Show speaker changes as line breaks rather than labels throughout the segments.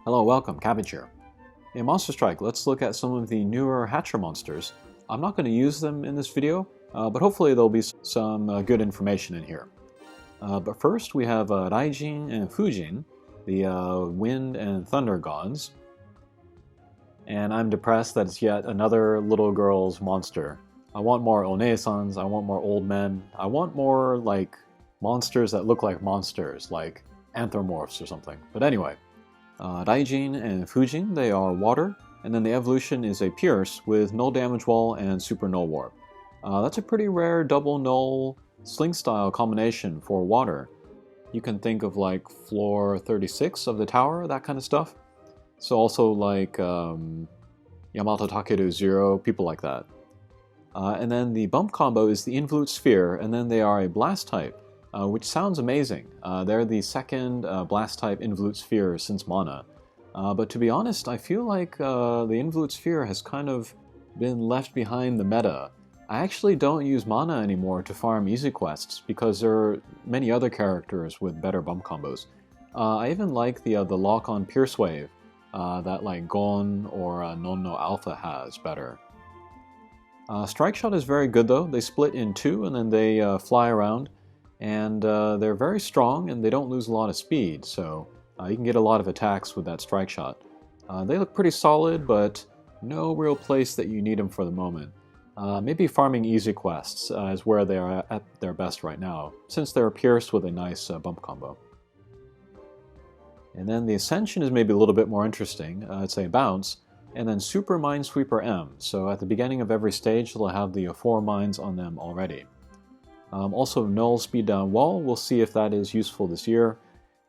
Hello, welcome, Cabbage here. In Monster Strike, let's look at some of the newer Hatcher monsters. I'm not going to use them in this video, but hopefully there'll be some good information in here. But first we have Raijin and Fujin, the wind and thunder gods. And I'm depressed that it's yet another little girl's monster. I want more Onesans, I want more old men, I want more like monsters that look like monsters, like anthropomorphs or something. But anyway. Raijin and Fujin, they are water, and then the evolution is a Pierce with null damage wall and super null warp. That's a pretty rare double null sling style combination for water. You can think of like floor 36 of the tower, that kind of stuff. So also like Yamato Takeru 0, people like that. And then the bump combo is the Involute Sphere, and then they are a blast type. Which sounds amazing. They're the second blast type Involute Sphere since Mana. But to be honest, I feel like the Involute Sphere has kind of been left behind the meta. I actually don't use Mana anymore to farm easy quests because there are many other characters with better bump combos. I even like the lock-on Pierce Wave that like Gon or Nonno Alpha has better. Strike Shot is very good though. They split in two and then they fly around. And they're very strong and they don't lose a lot of speed, so you can get a lot of attacks with that strike shot. They look pretty solid, but no real place that you need them for the moment. Maybe farming easy quests is where they are at their best right now, since they're pierced with a nice bump combo. And then the Ascension is maybe a little bit more interesting. It's a bounce, and then Super Minesweeper M. So at the beginning of every stage, they'll have the 4 mines on them already. Also null speed down wall, we'll see if that is useful this year.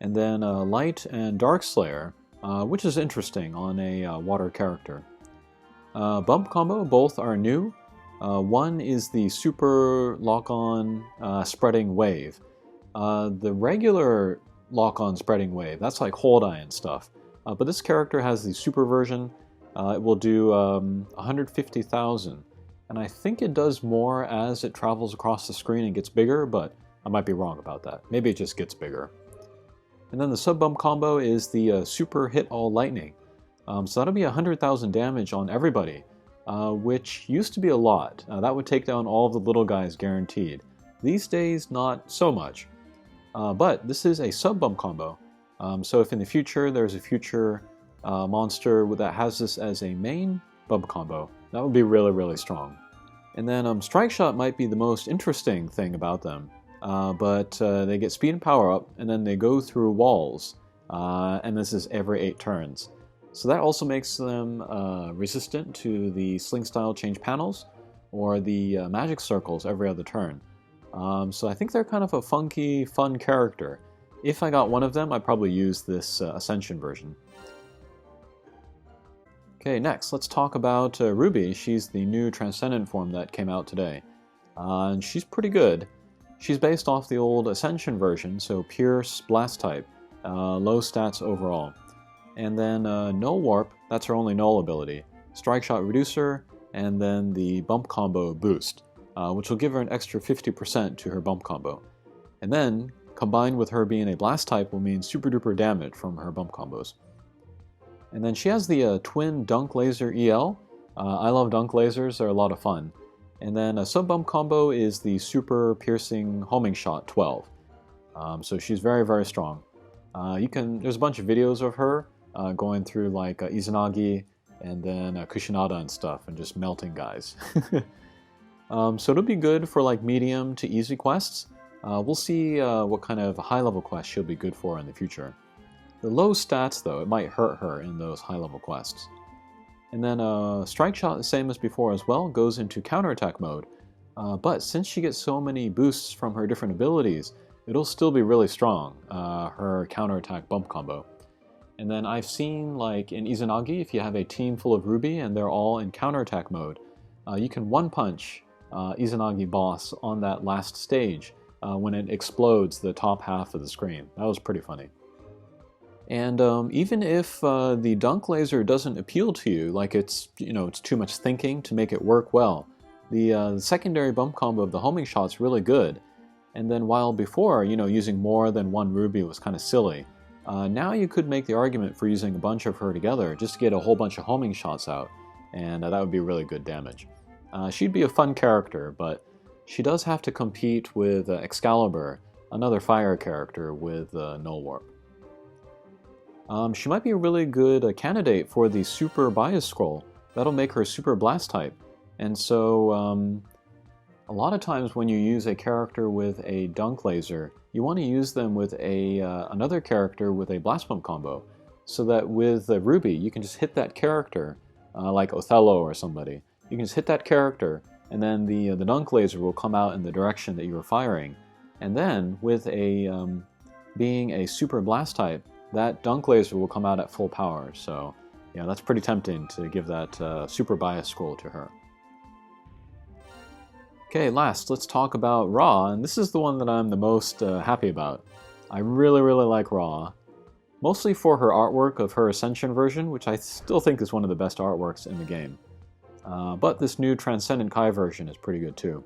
And then Light and Dark Slayer, which is interesting on a water character. Bump combo, both are new. One is the super lock-on spreading wave. The regular lock-on spreading wave, that's like Hold Eye and stuff. But this character has the super version. It will do 150,000. And I think it does more as it travels across the screen and gets bigger, but I might be wrong about that. Maybe it just gets bigger. And then the sub-bump combo is the Super Hit All Lightning. So that'll be 100,000 damage on everybody, which used to be a lot. That would take down all of the little guys guaranteed. These days, not so much. But this is a sub-bump combo. So if in the future there's a future monster that has this as a main bump combo, that would be really, really strong. And then Strike Shot might be the most interesting thing about them. But they get speed and power up, and then they go through walls. And this is every 8 turns. So that also makes them resistant to the Sling Style Change panels, or the magic circles every other turn. So I think they're kind of a funky, fun character. If I got one of them, I'd probably use this Ascension version. Okay, next, let's talk about Ruby. She's the new Transcendent form that came out today. And she's pretty good. She's based off the old Ascension version, so Pierce, Blast type, low stats overall. And then Null Warp, that's her only null ability. Strike Shot Reducer, and then the Bump Combo Boost, which will give her an extra 50% to her Bump Combo. And then, combined with her being a Blast type, will mean super duper damage from her Bump Combos. And then she has the twin Dunk Laser EL. I love Dunk Lasers, they're a lot of fun. And then a sub-bump combo is the Super Piercing Homing Shot 12. So she's very, very strong. There's a bunch of videos of her going through like Izanagi and then Kushinada and stuff and just melting guys. So it'll be good for like medium to easy quests. We'll see what kind of high-level quests she'll be good for in the future. The low stats, though, it might hurt her in those high-level quests. And then Strike Shot, the same as before as well, goes into counterattack mode. But since she gets so many boosts from her different abilities, it'll still be really strong, her counterattack bump combo. And then I've seen, like, in Izanagi, if you have a team full of Ruby and they're all in counterattack mode, you can one-punch Izanagi boss on that last stage when it explodes the top half of the screen. That was pretty funny. And even if the Dunk Laser doesn't appeal to you, like it's too much thinking to make it work well, the secondary bump combo of the homing shot's really good. And then while before, using more than one Ruby was kind of silly, Now you could make the argument for using a bunch of her together just to get a whole bunch of homing shots out, and that would be really good damage. She'd be a fun character, but she does have to compete with Excalibur, another fire character with Null Warp. She might be a really good candidate for the Super Bias Scroll. That'll make her Super Blast type. And so, a lot of times when you use a character with a Dunk Laser, you want to use them with another character with a Blast Pump combo. So that with Ruby, you can just hit that character, like Othello or somebody. You can just hit that character, and then the Dunk Laser will come out in the direction that you were firing. And then, with being a Super Blast type, that Dunk Laser will come out at full power, so yeah, that's pretty tempting to give that Super Bias Scroll to her. Okay, last, let's talk about Ra, and this is the one that I'm the most happy about. I really like Ra, mostly for her artwork of her Ascension version, which I still think is one of the best artworks in the game. But this new Transcendent Kai version is pretty good too.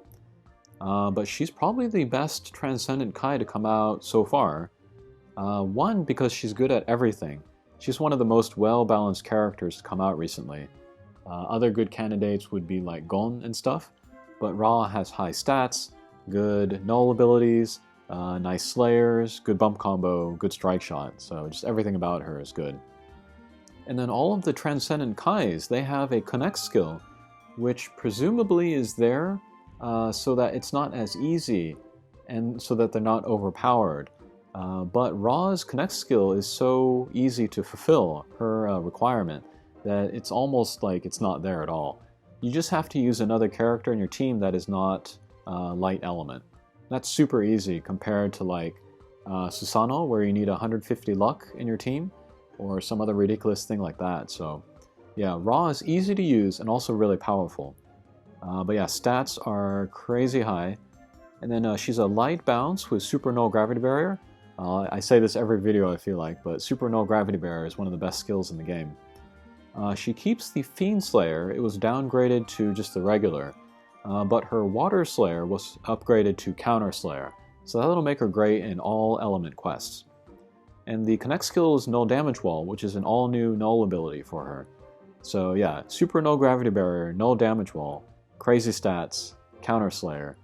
But she's probably the best Transcendent Kai to come out so far. One, because she's good at everything. She's one of the most well-balanced characters to come out recently. Other good candidates would be like Gon and stuff, but Ra has high stats, good null abilities, nice slayers, good bump combo, good strike shot, so just everything about her is good. And then all of the Transcendent Kais, they have a connect skill, which presumably is there so that it's not as easy, and so that they're not overpowered. But Ra's connect skill is so easy to fulfill, her requirement, that it's almost like it's not there at all. You just have to use another character in your team that is not light element. That's super easy compared to like Susanoo, where you need 150 luck in your team, or some other ridiculous thing like that. So yeah, Ra is easy to use and also really powerful. But yeah, stats are crazy high. And then she's a light bounce with super null gravity barrier. I say this every video I feel like, but super null gravity barrier is one of the best skills in the game. She keeps the Fiend Slayer. It was downgraded to just the regular, but her Water Slayer was upgraded to Counter Slayer, so that'll make her great in all element quests. And the connect skill is Null Damage Wall, which is an all-new null ability for her. So yeah, super null gravity barrier, null damage wall, crazy stats, Counter Slayer.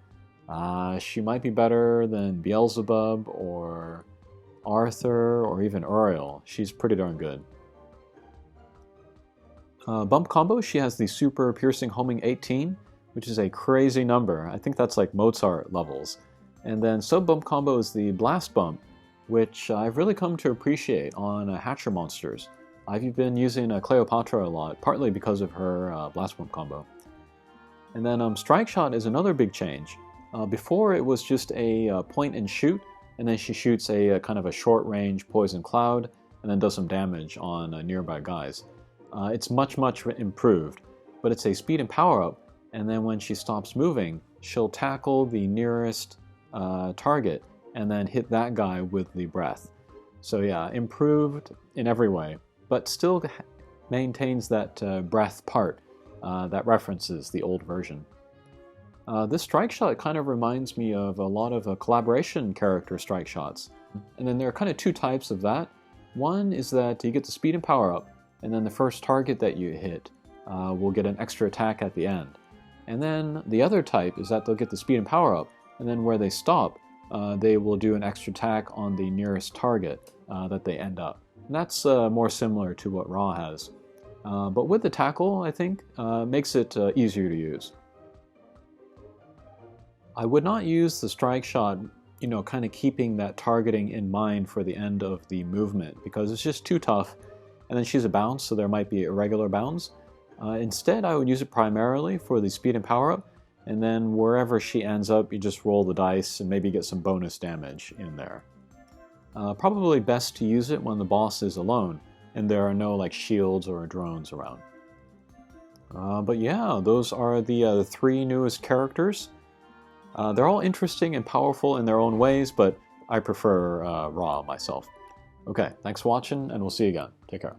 She might be better than Beelzebub or Arthur or even Uriel. She's pretty darn good. Bump combo, she has the super piercing homing 18, which is a crazy number. I think that's like Mozart levels. And then sub bump combo is the blast bump, which I've really come to appreciate on Hatcher monsters. I've been using Cleopatra a lot, partly because of her blast bump combo. And then strike shot is another big change. Before it was just a point and shoot, and then she shoots a kind of a short range poison cloud, and then does some damage on nearby guys. It's much improved, but it's a speed and power up, and then when she stops moving, she'll tackle the nearest target and then hit that guy with the breath. So yeah, improved in every way, but still maintains that breath part that references the old version. This strike shot kind of reminds me of a lot of collaboration character strike shots. And then there are kind of two types of that. One is that you get the speed and power up, and then the first target that you hit will get an extra attack at the end. And then the other type is that they'll get the speed and power up, and then where they stop, they will do an extra attack on the nearest target that they end up. And that's more similar to what Ra has. But with the tackle, I think, makes it easier to use. I would not use the strike shot, you know, kind of keeping that targeting in mind for the end of the movement, because it's just too tough. And then she's a bounce, so there might be irregular bounds. Instead, I would use it primarily for the speed and power up, and then wherever she ends up, you just roll the dice and maybe get some bonus damage in there. Probably best to use it when the boss is alone, and there are no like shields or drones around. But yeah, those are the three newest characters. They're all interesting and powerful in their own ways, but I prefer Ra myself. Okay, thanks for watching, and we'll see you again. Take care.